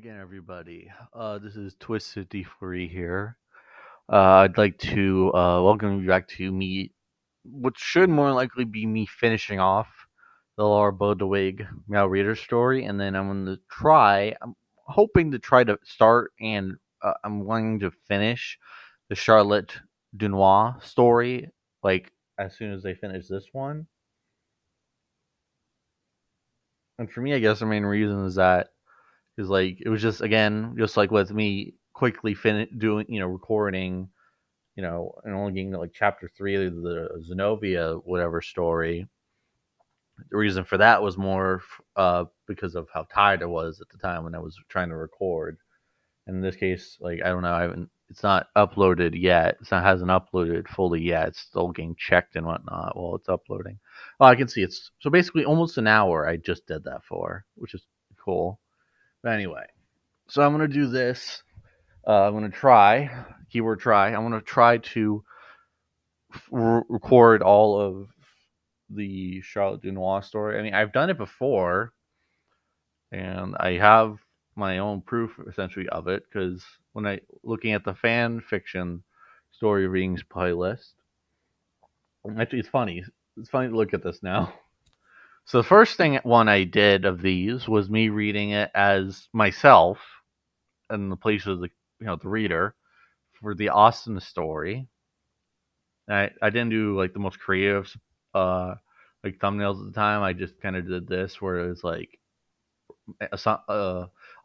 again, everybody. This is Twist53 here. I'd like to welcome you back to me, what should more likely be me finishing off the Laura Bodewig Now Reader story, and then I'm hoping to try to start and I'm wanting to finish the Charlotte Dunois story, like, as soon as they finish this one. And for me, I guess the main reason is that because like it was just again just like with me quickly doing recording and only getting to like chapter three of the Zenobia whatever story. The reason for that was more because of how tired I was at the time when I was trying to record. And in this case, like I don't know, I haven't. It's not uploaded yet. Hasn't uploaded fully yet. It's still getting checked and whatnot while it's uploading. Oh, I can see it's so basically almost an hour. I just did that for, which is cool. But anyway, so I'm gonna do this. I'm gonna try, keyword try. I'm gonna try to record all of the Charlotte Dunois story. I mean, I've done it before, and I have my own proof essentially of it because when I looking at the fan fiction story readings playlist, actually it's funny. It's funny to look at this now. So the first one I did of these was me reading it as myself in the place of the reader for the Austin story. I didn't do like the most creative like thumbnails at the time. I just kind of did this where it was like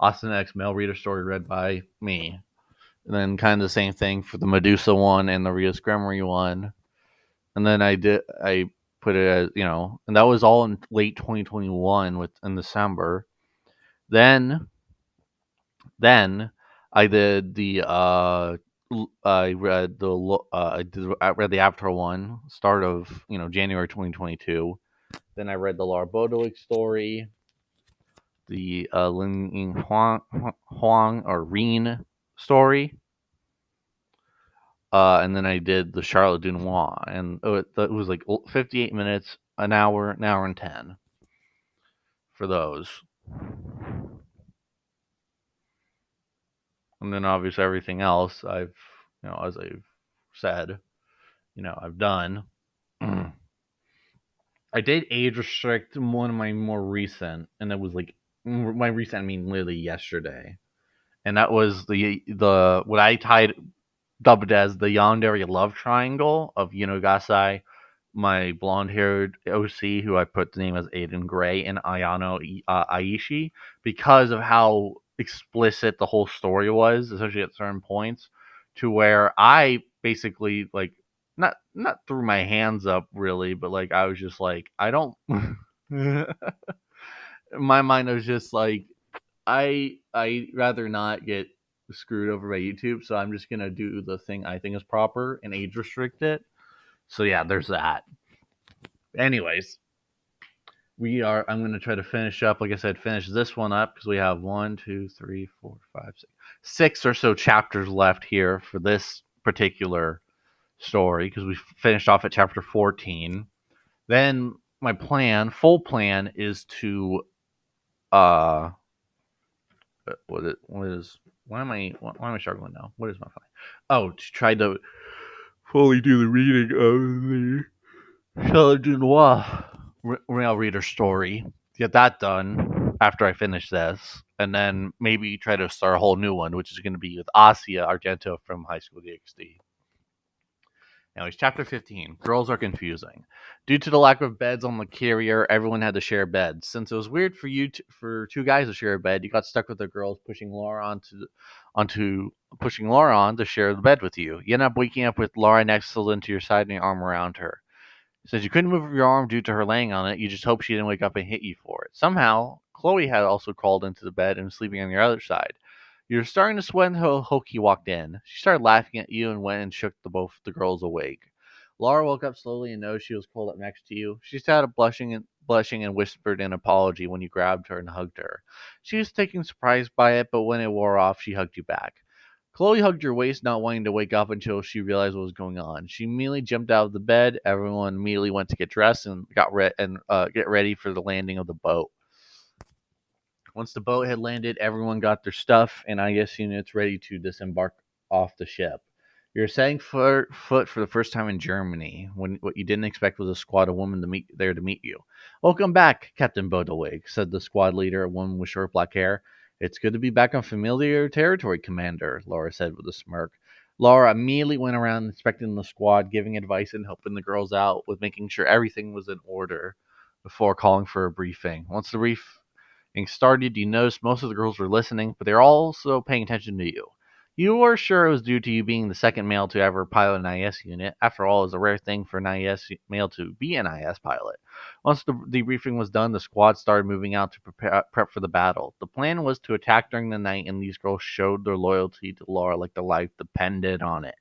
Austin X male reader story read by me, and then kind of the same thing for the Medusa one and the Rios Gremory one. And then I put it as and that was all in late 2021 with in December. Then Then I did the I read the I read the Avatar one start of January 2022. Then I read the Laura Bodewig story, the Lin Ying Huang or Reen story, and then I did the Charlotte Dunois, and it was like 58 minutes, an hour and 10 for those. And then obviously everything else I've as I've said I've done. I did age restrict one of my more recent, and it was like my recent. I mean, literally yesterday, and that was the what I dubbed as the Yandere love triangle of Yunogasai, my blonde-haired OC, who I put the name as Aiden Gray, and Ayano Aishi, because of how explicit the whole story was, especially at certain points, to where I basically like not threw my hands up really, but like I was just like I don't. In my mind, I was just like I rather not get screwed over by YouTube, so I'm just gonna do the thing I think is proper and age restrict it. So yeah, there's that. Anyways, I'm gonna try to finish up, like I said, finish this one up because we have one, two, three, four, five, six or so chapters left here for this particular story because we finished off at chapter 14. Then my full plan is to uh what is why am I struggling now? What is my plan? Oh, to try to fully do the reading of the Charlotte Dunois Rail Reader story. Get that done after I finish this, and then maybe try to start a whole new one, which is going to be with Asia Argento from High School DxD. Anyways, chapter 15. Girls are confusing. Due to the lack of beds on the carrier, everyone had to share beds. Since it was weird for two guys to share a bed, you got stuck with the girls pushing Laura onto pushing Laura on to share the bed with you. You end up waking up with Laura nestled to your side and your arm around her. Since you couldn't move your arm due to her laying on it, you just hoped she didn't wake up and hit you for it. Somehow, Chloe had also crawled into the bed and was sleeping on your other side. You were starting to sweat until Hoki walked in. She started laughing at you and went and shook both the girls awake. Laura woke up slowly and noticed she was curled up next to you. She started blushing and whispered an apology when you grabbed her and hugged her. She was taken surprised by it, but when it wore off, she hugged you back. Chloe hugged your waist, not wanting to wake up until she realized what was going on. She immediately jumped out of the bed. Everyone immediately went to get dressed and get ready for the landing of the boat. Once the boat had landed, everyone got their stuff and IS units ready to disembark off the ship. You're setting foot for the first time in Germany when what you didn't expect was a squad of women to meet you. Welcome back, Captain Bodewig, said the squad leader, a woman with short black hair. It's good to be back on familiar territory, Commander, Laura said with a smirk. Laura immediately went around inspecting the squad, giving advice and helping the girls out with making sure everything was in order before calling for a briefing. Once the briefing started, you noticed most of the girls were listening, but they were also paying attention to you. You were sure it was due to you being the second male to ever pilot an IS unit. After all, it's a rare thing for an IS male to be an IS pilot. Once the debriefing was done, the squad started moving out to prep for the battle. The plan was to attack during the night, and these girls showed their loyalty to Laura like their life depended on it.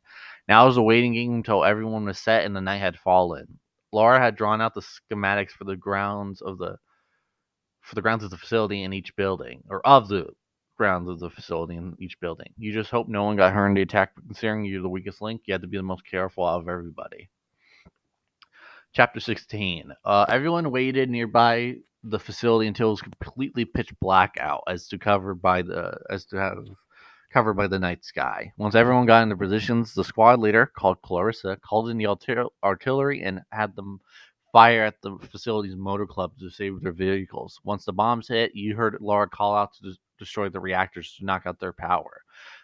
Now it was a waiting game until everyone was set and the night had fallen. Laura had drawn out the schematics for the grounds of the facility in each building, or of the grounds of the facility in each building. You just hope no one got hurt in the attack, but considering you're the weakest link, you had to be the most careful out of everybody. Chapter 16. Everyone waited nearby the facility until it was completely pitch black out, as to have covered by the night sky. Once everyone got into positions, the squad leader, called Clarissa, called in the artillery and had them fire at the facility's motor club to save their vehicles. Once the bombs hit, you heard Laura call out to destroy the reactors to knock out their power.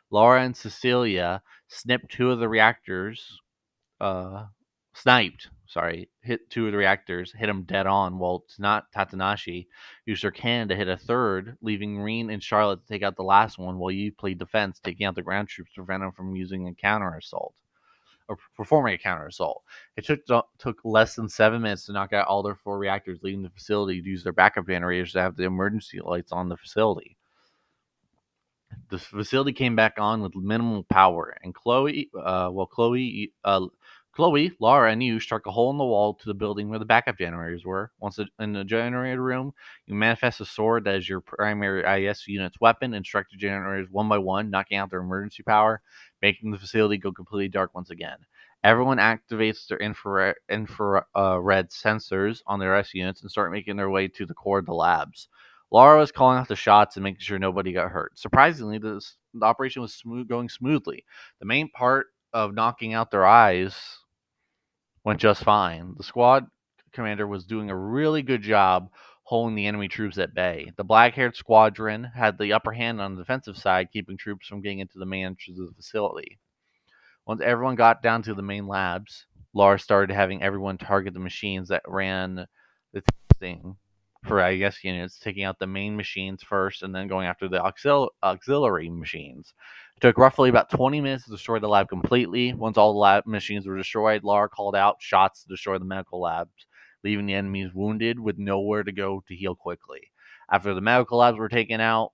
Laura and Cecilia snipped two of the reactors uh, hit two of the reactors, hit them dead on, while Tatanashi used her cannon to hit a third, leaving Reen and Charlotte to take out the last one while you played defense, taking out the ground troops to prevent them from using a counter assault. Or performing a counter assault. It took less than 7 minutes to knock out all their four reactors, leaving the facility to use their backup generators to have the emergency lights on the facility. The facility came back on with minimal power, and Chloe, Laura, and you struck a hole in the wall to the building where the backup generators were. Once in the generator room, you manifest a sword that is your primary IS unit's weapon and struck the generators one by one, knocking out their emergency power, making the facility go completely dark once again. Everyone activates their infrared sensors on their S units and start making their way to the core of the labs. Laura was calling out the shots and making sure nobody got hurt. Surprisingly, the operation was going smoothly. The main part of knocking out their eyes went just fine. The squad commander was doing a really good job holding the enemy troops at bay. The black haired squadron had the upper hand on the defensive side, keeping troops from getting into the main entrance of the facility. Once everyone got down to the main labs, Laura started having everyone target the machines that ran the testing for IS units, taking out the main machines first and then going after the auxiliary machines. It took roughly about 20 minutes to destroy the lab completely. Once all the lab machines were destroyed, Laura called out shots to destroy the medical labs, leaving the enemies wounded with nowhere to go to heal quickly. After the medical labs were taken out,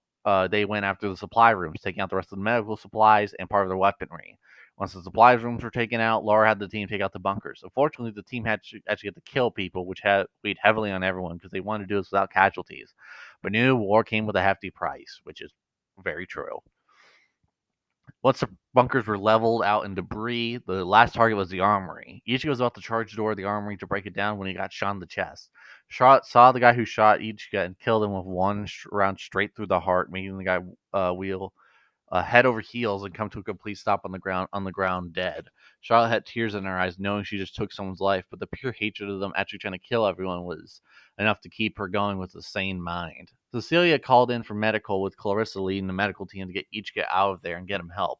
they went after the supply rooms, taking out the rest of the medical supplies and part of their weaponry. Once the supplies rooms were taken out, Laura had the team take out the bunkers. Unfortunately, the team had to actually have to kill people, which had weighed heavily on everyone because they wanted to do this without casualties. But new war came with a hefty price, which is very true. Once the bunkers were leveled out in debris, the last target was the armory. Ichigo was about to charge the door of the armory to break it down when he got shot in the chest. Charlotte saw the guy who shot Ichigo and killed him with one round straight through the heart, making the guy wheel head over heels and come to a complete stop on the ground dead. Charlotte had tears in her eyes, knowing she just took someone's life, but the pure hatred of them actually trying to kill everyone was enough to keep her going with a sane mind. Cecilia called in for medical, with Clarissa leading the medical team to get out of there and get him help.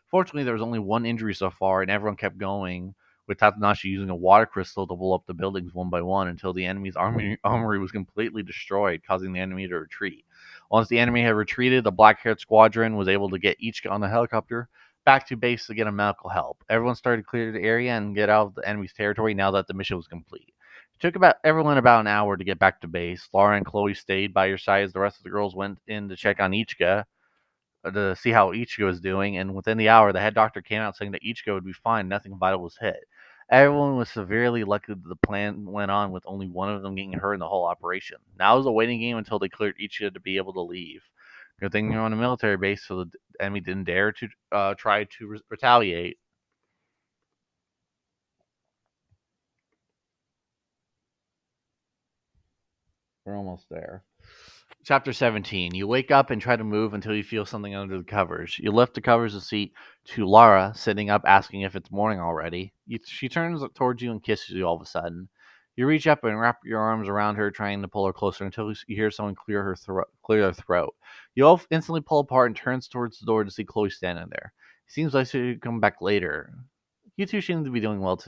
Fortunately, there was only one injury so far, and everyone kept going, with Tatanashi using a water crystal to blow up the buildings one by one until the enemy's armory was completely destroyed, causing the enemy to retreat. Once the enemy had retreated, the black-haired squadron was able to get each on the helicopter back to base to get him medical help. Everyone started to clear the area and get out of the enemy's territory now that the mission was complete. It took everyone about an hour to get back to base. Laura and Chloe stayed by your side as the rest of the girls went in to check on Ichika to see how Ichigo was doing, and within the hour, the head doctor came out saying that Ichigo would be fine, nothing vital was hit. Everyone was severely lucky that the plan went on with only one of them getting hurt in the whole operation. Now it was a waiting game until they cleared Ichigo to be able to leave. Good thing you're on a military base, so the enemy didn't dare to try to retaliate. We're almost there. Chapter 17. You wake up and try to move until you feel something under the covers. You lift the covers of the seat to Laura, sitting up, asking if it's morning already. She turns towards you and kisses you all of a sudden. You reach up and wrap your arms around her, trying to pull her closer until you hear someone clear their throat. You all instantly pull apart and turns towards the door to see Chloe standing there. It seems like she'd come back later. You two seem to be doing well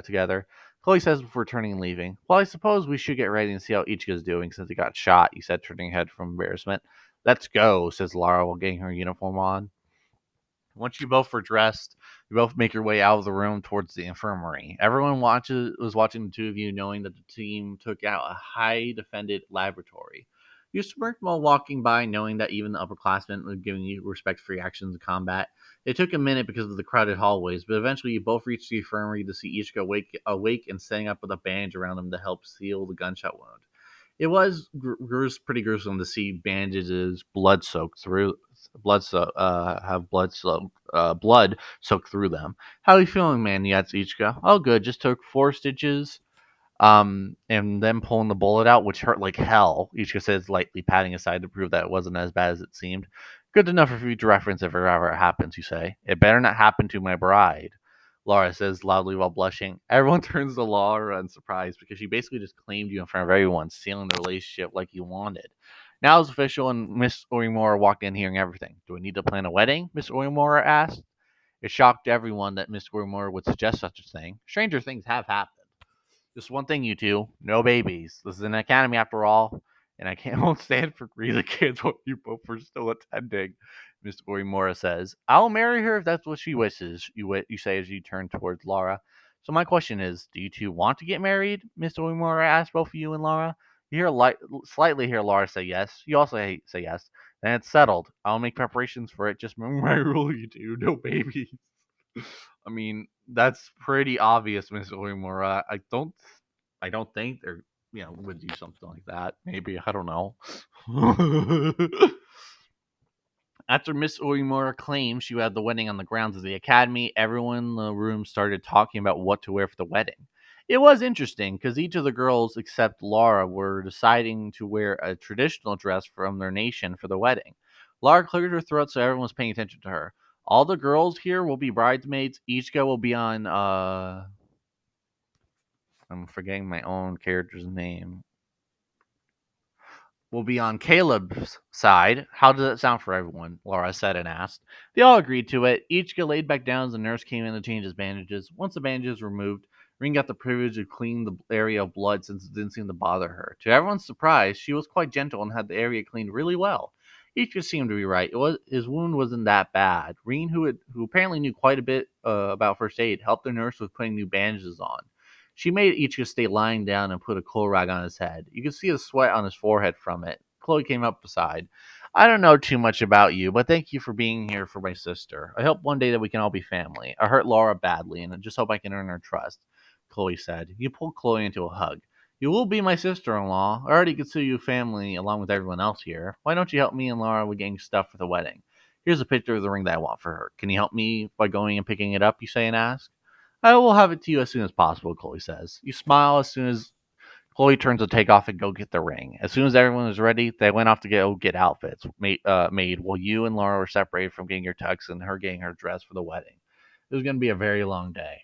together. Chloe says before turning and leaving, "Well, I suppose we should get ready and see how Ichigo's doing since he got shot," he said, turning her head from embarrassment. "Let's go," says Lara while getting her uniform on. Once you both are dressed, you both make your way out of the room towards the infirmary. Everyone was watching the two of you, knowing that the team took out a high defended laboratory. You smirked while walking by, knowing that even the upperclassmen were giving you respect for your actions in combat. It took a minute because of the crowded hallways, but eventually you both reached the infirmary to see Ichigo awake and setting up with a bandage around him to help seal the gunshot wound. It was pretty gruesome to see bandages blood soaked through them. "How are you feeling, man?" You asked Ichika. "Oh, good. Just took 4 stitches, and then pulling the bullet out, which hurt like hell." Ichika says, lightly patting his side to prove that it wasn't as bad as it seemed. "Good enough for future reference if it ever happens," you say. "It better not happen to my bride," Laura says loudly while blushing. Everyone turns to Laura in surprise because she basically just claimed you in front of everyone, sealing the relationship like you wanted. Now it's official, and Miss Orimura walked in hearing everything. "Do we need to plan a wedding?" Miss Orimura asked. It shocked everyone that Miss Orimura would suggest such a thing. Stranger things have happened. "Just one thing, you two. No babies. This is an academy after all, and I can't won't stand for greedy kids while you both are still attending," Miss Orimura says. "I'll marry her if that's what she wishes," you say as you turn towards Laura. "So my question is, do you two want to get married?" Miss Orimura asks both of you and Laura. You slightly hear Laura say yes. You also say yes. "Then it's settled. I'll make preparations for it. Just remember my rule, you two. No babies." I mean, that's pretty obvious, Miss Oimura. I don't think they're would do something like that. Maybe I don't know. After Miss Oimura claimed she had the wedding on the grounds of the academy, everyone in the room started talking about what to wear for the wedding. It was interesting because each of the girls, except Laura, were deciding to wear a traditional dress from their nation for the wedding. Laura cleared her throat so everyone was paying attention to her. "All the girls here will be bridesmaids. Each girl will be on I'm forgetting my own character's name. Will be on Caleb's side. How does that sound for everyone?" Laura said and asked. They all agreed to it. Each got laid back down as the nurse came in to change his bandages. Once the bandages were removed, Ring got the privilege of cleaning the area of blood since it didn't seem to bother her. To everyone's surprise, she was quite gentle and had the area cleaned really well. Each just seemed to be right. His wound wasn't that bad. Reen, who apparently knew quite a bit about first aid, helped the nurse with putting new bandages on. She made Ichigo stay lying down and put a coal rag on his head. You could see the sweat on his forehead from it. Chloe came up beside. "I don't know too much about you, but thank you for being here for my sister. I hope one day that we can all be family. I hurt Laura badly, and I just hope I can earn her trust," Chloe said. You pulled Chloe into a hug. "You will be my sister-in-law. I already consider you family along with everyone else here. Why don't you help me and Laura with getting stuff for the wedding? Here's a picture of the ring that I want for her. Can you help me by going and picking it up?" you say and ask. "I will have it to you as soon as possible," Chloe says. You smile as soon as Chloe turns to take off and go get the ring. As soon as everyone was ready, they went off to go get outfits made while you and Laura were separated from getting your tux and her getting her dress for the wedding. It was going to be a very long day.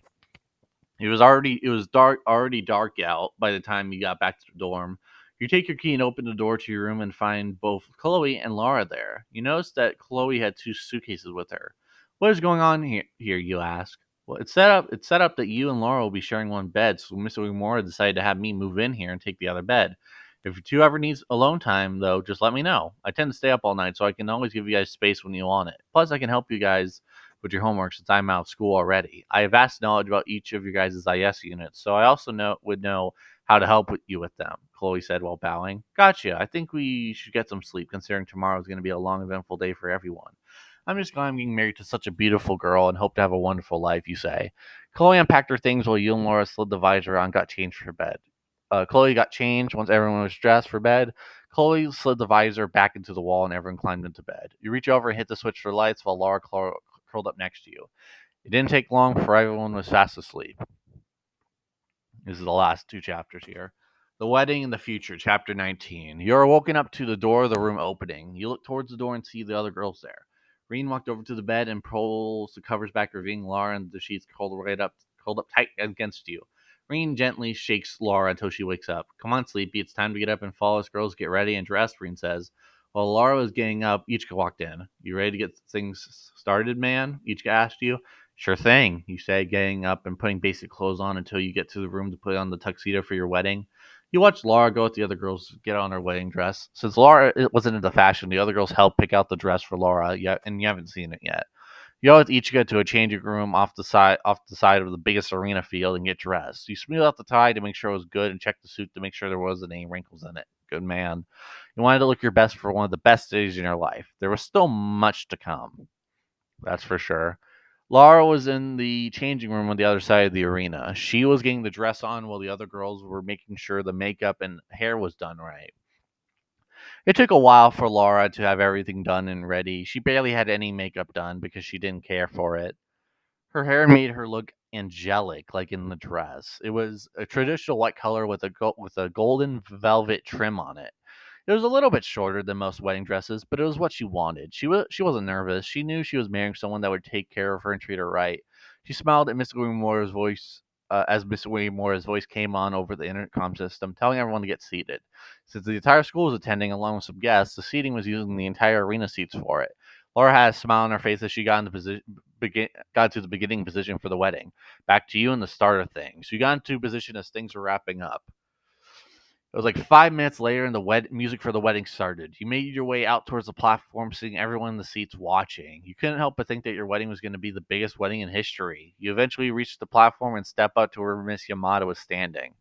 It was already dark out by the time you got back to the dorm. You take your key and open the door to your room and find both Chloe and Laura there. You notice that Chloe had 2 suitcases with her. "What is going on here?" you ask. "Well, it's set up that you and Laura will be sharing one bed, so Mr. Umora decided to have me move in here and take the other bed. If you two ever need alone time, though, just let me know. I tend to stay up all night, so I can always give you guys space when you want it. Plus, I can help you guys with your homework since I'm out of school already. I have vast knowledge about each of your guys' IS units, so I also would know how to help you with them," Chloe said while bowing. "Gotcha. I think we should get some sleep, considering tomorrow is going to be a long, eventful day for everyone. I'm just glad I'm getting married to such a beautiful girl and hope to have a wonderful life," you say. Chloe unpacked her things while you and Laura slid the visor on and got changed for bed. Chloe got changed once everyone was dressed for bed. Chloe slid the visor back into the wall and everyone climbed into bed. You reach over and hit the switch for lights while Laura curled up next to you. It didn't take long before everyone was fast asleep. This is the last 2 chapters here. The Wedding in the Future, Chapter 19. You're woken up to the door of the room opening. You look towards the door and see the other girls there. Reen walked over to the bed and pulls the covers back, revealing Laura and the sheets curled up tight against you. Reen gently shakes Laura until she wakes up. Come on, Sleepy, it's time to get up and follow us girls. Get ready and dressed, Reen says. While Laura was getting up, Ichika walked in. You ready to get things started, man? Ichika asked you. Sure thing, you say, getting up and putting basic clothes on until you get to the room to put on the tuxedo for your wedding. You watch Laura go with the other girls get on her wedding dress. Since Laura wasn't into fashion, the other girls helped pick out the dress for Laura, yet, and you haven't seen it yet. You go with Ichika to a changing room off the side of the biggest arena field and get dressed. You smooth out the tie to make sure it was good and check the suit to make sure there wasn't any wrinkles in it. Good man. You wanted to look your best for one of the best days in your life. There was still much to come. That's for sure. Laura was in the changing room on the other side of the arena. She was getting the dress on while the other girls were making sure the makeup and hair was done right. It took a while for Laura to have everything done and ready. She barely had any makeup done because she didn't care for it. Her hair made her look angelic, like in the dress. It was a traditional white color with a golden velvet trim on it. It was a little bit shorter than most wedding dresses, but it was what she wanted. She wasn't nervous. She knew she was marrying someone that would take care of her and treat her right. She smiled at Miss Willimore's voice as Miss Willimore's voice came on over the intercom system, telling everyone to get seated. Since the entire school was attending, along with some guests, the seating was using the entire arena seats for it. Laura had a smile on her face as she got to the beginning position for the wedding. Back to you and the start of things. You got into position as things were wrapping up. It was like 5 minutes later, and the music for the wedding started. You made your way out towards the platform, seeing everyone in the seats watching. You couldn't help but think that your wedding was going to be the biggest wedding in history. You eventually reached the platform and stepped out to where Miss Yamada was standing.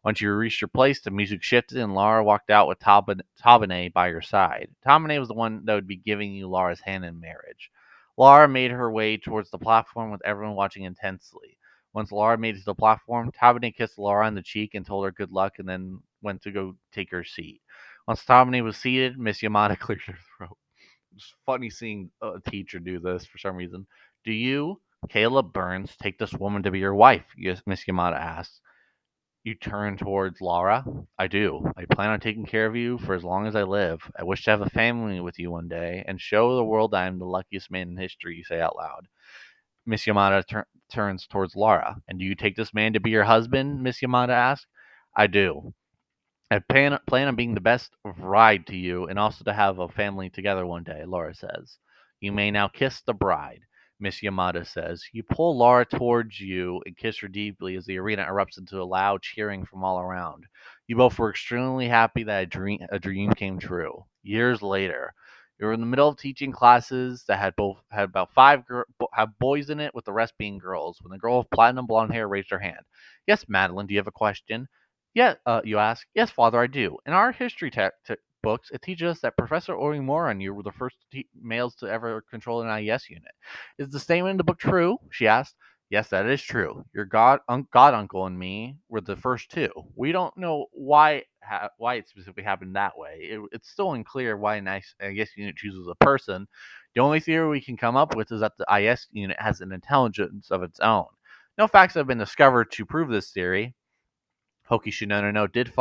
Once you reached your place, the music shifted, and Laura walked out with Tabane by her side. Tabane was the one that would be giving you Laura's hand in marriage. Laura made her way towards the platform with everyone watching intensely. Once Laura made it to the platform, Tabane kissed Laura on the cheek and told her good luck and then went to go take her seat. Once Tabane was seated, Miss Yamada cleared her throat. It's funny seeing a teacher do this for some reason. Do you, Caleb Burns, take this woman to be your wife? Yes, Miss Yamada asked. You turn towards Laura. I do. I plan on taking care of you for as long as I live. I wish to have a family with you one day and show the world I am the luckiest man in history, you say out loud. Miss Yamada turns towards Laura. And do you take this man to be your husband? Miss Yamada asks. I do. I plan on being the best bride to you and also to have a family together one day, Laura says. You may now kiss the bride, Miss Yamada says. You pull Laura towards you and kiss her deeply as the arena erupts into a loud cheering from all around. You both were extremely happy that a dream came true. Years later, you were in the middle of teaching classes that had about have boys in it, with the rest being girls. When the girl with platinum blonde hair raised her hand. Yes, Madeline, do you have a question? Yeah, you ask. Yes, Father, I do. In our history books, it teaches us that Professor Orimura and you were the first males to ever control an IES unit. Is the statement in the book true? She asked. Yes, that is true. Your god uncle and me were the first two. We don't know why it specifically happened that way. It's still unclear why an IES unit chooses a person. The only theory we can come up with is that the IS unit has an intelligence of its own. No facts have been discovered to prove this theory. Hoki Shinano did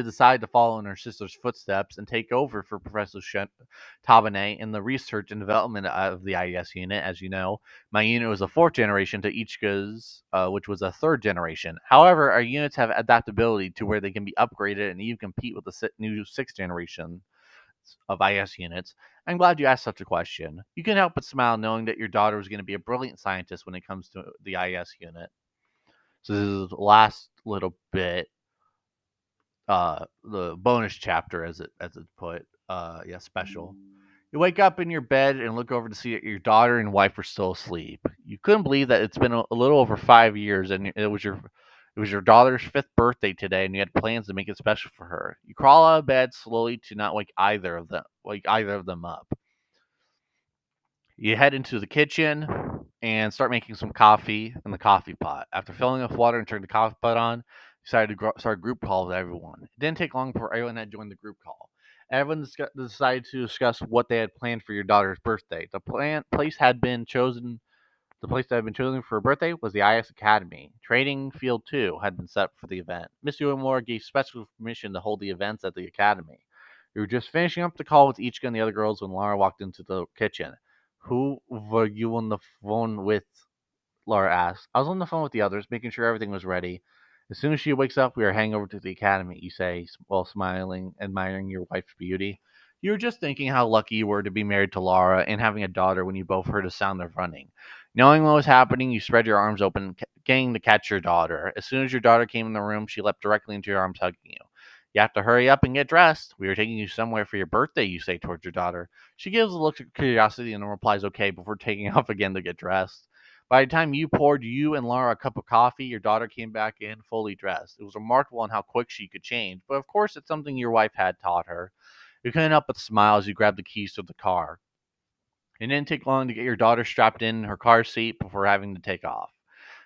decide to follow in her sister's footsteps and take over for Professor Tabane in the research and development of the IES unit. As you know, my unit was a fourth generation to Ichika's, which was a third generation. However, our units have adaptability to where they can be upgraded and even compete with the new sixth generation of IS units. I'm glad you asked such a question. You can help but smile knowing that your daughter was going to be a brilliant scientist when it comes to the IS unit. So this is the last little bit, the bonus chapter, as it's put. Yeah, special. You wake up in your bed and look over to see that your daughter and wife are still asleep. You couldn't believe that it's been a little over 5 years, and it was your daughter's fifth birthday today, and you had plans to make it special for her. You crawl out of bed slowly to not wake either of them up. You head into the kitchen and start making some coffee in the coffee pot. After filling it with water and turning the coffee pot on, you decided to start a group call with everyone. It didn't take long before everyone had joined the group call. Everyone decided to discuss what they had planned for your daughter's birthday. The place had been chosen The place that had been chosen for her birthday was the IS Academy. Training Field 2 had been set for the event. Miss Moore gave special permission to hold the events at the Academy. We were just finishing up the call with Ichika and the other girls when Laura walked into the kitchen. Who were you on the phone with? Laura asked. I was on the phone with the others, making sure everything was ready. As soon as she wakes up, we are heading over to the academy, you say, while smiling, admiring your wife's beauty. You were just thinking how lucky you were to be married to Laura and having a daughter when you both heard a sound of running. Knowing what was happening, you spread your arms open, getting to catch your daughter. As soon as your daughter came in the room, she leapt directly into your arms, hugging you. You have to hurry up and get dressed. We are taking you somewhere for your birthday, you say towards your daughter. She gives a look of curiosity and replies, okay, before taking off again to get dressed. By the time you poured you and Laura a cup of coffee, your daughter came back in fully dressed. It was remarkable on how quick she could change, but of course it's something your wife had taught her. You couldn't help but smile as you grabbed the keys to the car. It didn't take long to get your daughter strapped in her car seat before having to take off.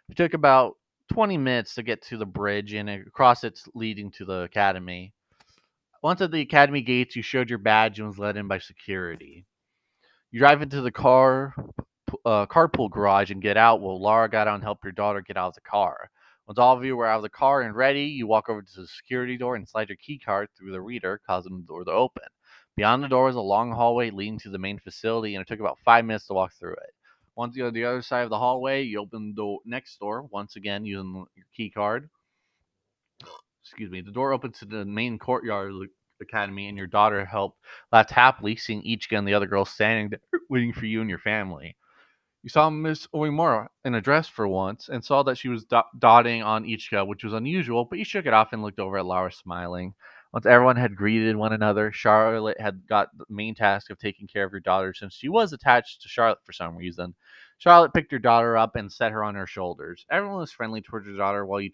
It took about 20 minutes to get to the bridge and across it leading to the academy. Once at the academy gates, you showed your badge and was let in by security. You drive into the carpool garage and get out. Well, Laura got out and helped your daughter get out of the car. Once all of you were out of the car and ready, you walk over to the security door and slide your key card through the reader, causing the door to open. Beyond the door was a long hallway leading to the main facility, and it took about 5 minutes to walk through it. Once you're on the other side of the hallway, you open the next door, once again using your key card. Excuse me. The door opens to the main courtyard of the academy, and your daughter helped laughed happily, seeing Ichika and the other girls standing there waiting for you and your family. You saw Miss Oimura in a dress for once and saw that she was dotting on Ichika, which was unusual, but you shook it off and looked over at Laura smiling. Once everyone had greeted one another, Charlotte had got the main task of taking care of your daughter since she was attached to Charlotte for some reason. Charlotte picked your daughter up and set her on her shoulders. Everyone was friendly towards your daughter while you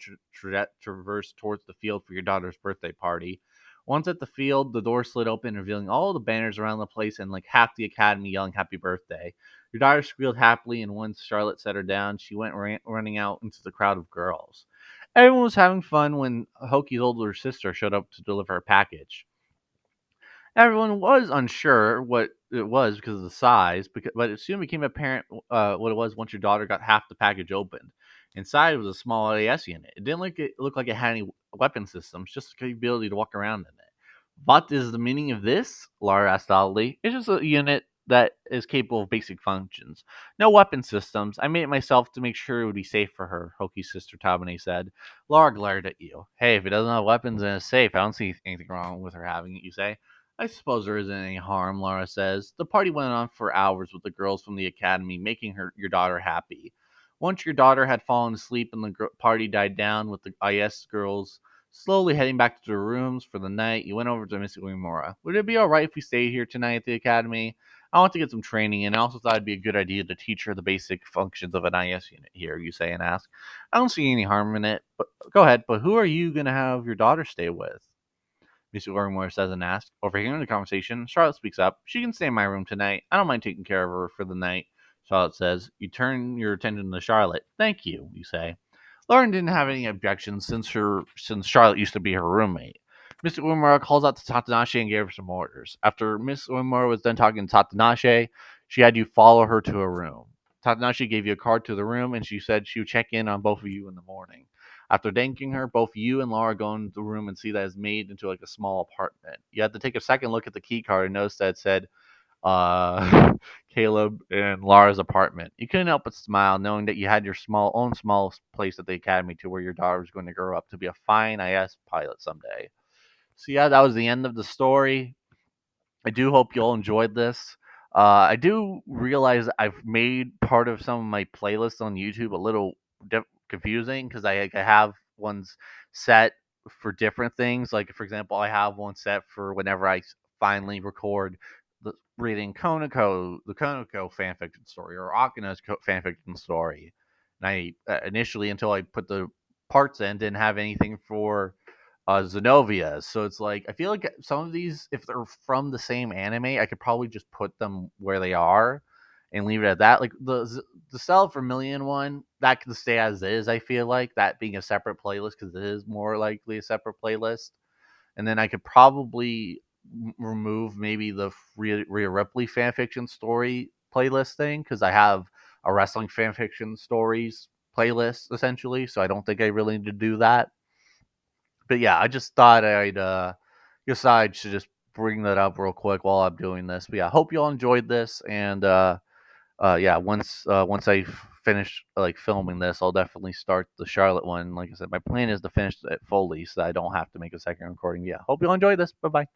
traversed towards the field for your daughter's birthday party. Once at the field, the door slid open, revealing all the banners around the place and like half the academy yelling happy birthday. Your daughter squealed happily, and once Charlotte set her down, she went running out into the crowd of girls. Everyone was having fun when Hoki's older sister showed up to deliver a package. Everyone was unsure what it was because of the size, but it soon became apparent what it was once your daughter got half the package opened. Inside was a small AS unit. It didn't look like it had any weapon systems, just the capability to walk around in it. What is the meaning of this? Laura asked oddly. It's just a unit that is capable of basic functions. No weapon systems. I made it myself to make sure it would be safe for her, Hoki's sister Tabane said. Laura glared at you. Hey, if it doesn't have weapons and it's safe, I don't see anything wrong with her having it, you say. I suppose there isn't any harm, Laura says. The party went on for hours with the girls from the academy, making your daughter happy. Once your daughter had fallen asleep and the party died down with the IS girls slowly heading back to their rooms for the night, you went over to Miss Uemura. Would it be alright if we stayed here tonight at the academy? I want to get some training, and I also thought it'd be a good idea to teach her the basic functions of an IS unit here, you say and ask. I don't see any harm in it, but go ahead, but who are you going to have your daughter stay with? Mr. Gordon says and asks. Overhearing the conversation, Charlotte speaks up. She can stay in my room tonight. I don't mind taking care of her for the night, Charlotte says. You turn your attention to Charlotte. Thank you, you say. Lauren didn't have any objections since Charlotte used to be her roommate. Mr. Umura calls out to Tatanashi and gave her some orders. After Miss Umura was done talking to Tatanashi, she had you follow her to a room. Tatanashi gave you a card to the room, and she said she would check in on both of you in the morning. After thanking her, both you and Laura go into the room and see that it's made into like a small apartment. You had to take a second look at the key card and notice that it said Caleb and Laura's apartment. You couldn't help but smile, knowing that you had your own small place at the academy to where your daughter was going to grow up to be a fine IS pilot someday. So yeah, that was the end of the story. I do hope you all enjoyed this. I do realize I've made part of some of my playlists on YouTube a little confusing because I have ones set for different things. Like, for example, I have one set for whenever I finally record reading the Konako fanfiction story, or Akina's fanfiction story. And I initially, until I put the parts in, didn't have anything for Zenobia. So it's like I feel like some of these, if they're from the same anime, I could probably just put them where they are and leave it at that. Like the Cell Vermilion one, that can stay as is. I feel like that being a separate playlist because it is more likely a separate playlist. And then I could probably remove maybe the Rhea Ripley fanfiction story playlist thing because I have a wrestling fan fiction stories playlist essentially. So I don't think I really need to do that. But yeah, I just thought I'd decide to just bring that up real quick while I'm doing this. But yeah, hope you all enjoyed this, and yeah, once I finish like filming this, I'll definitely start the Charlotte one. Like I said, my plan is to finish it fully, so that I don't have to make a second recording. Yeah, hope you all enjoy this. Bye bye.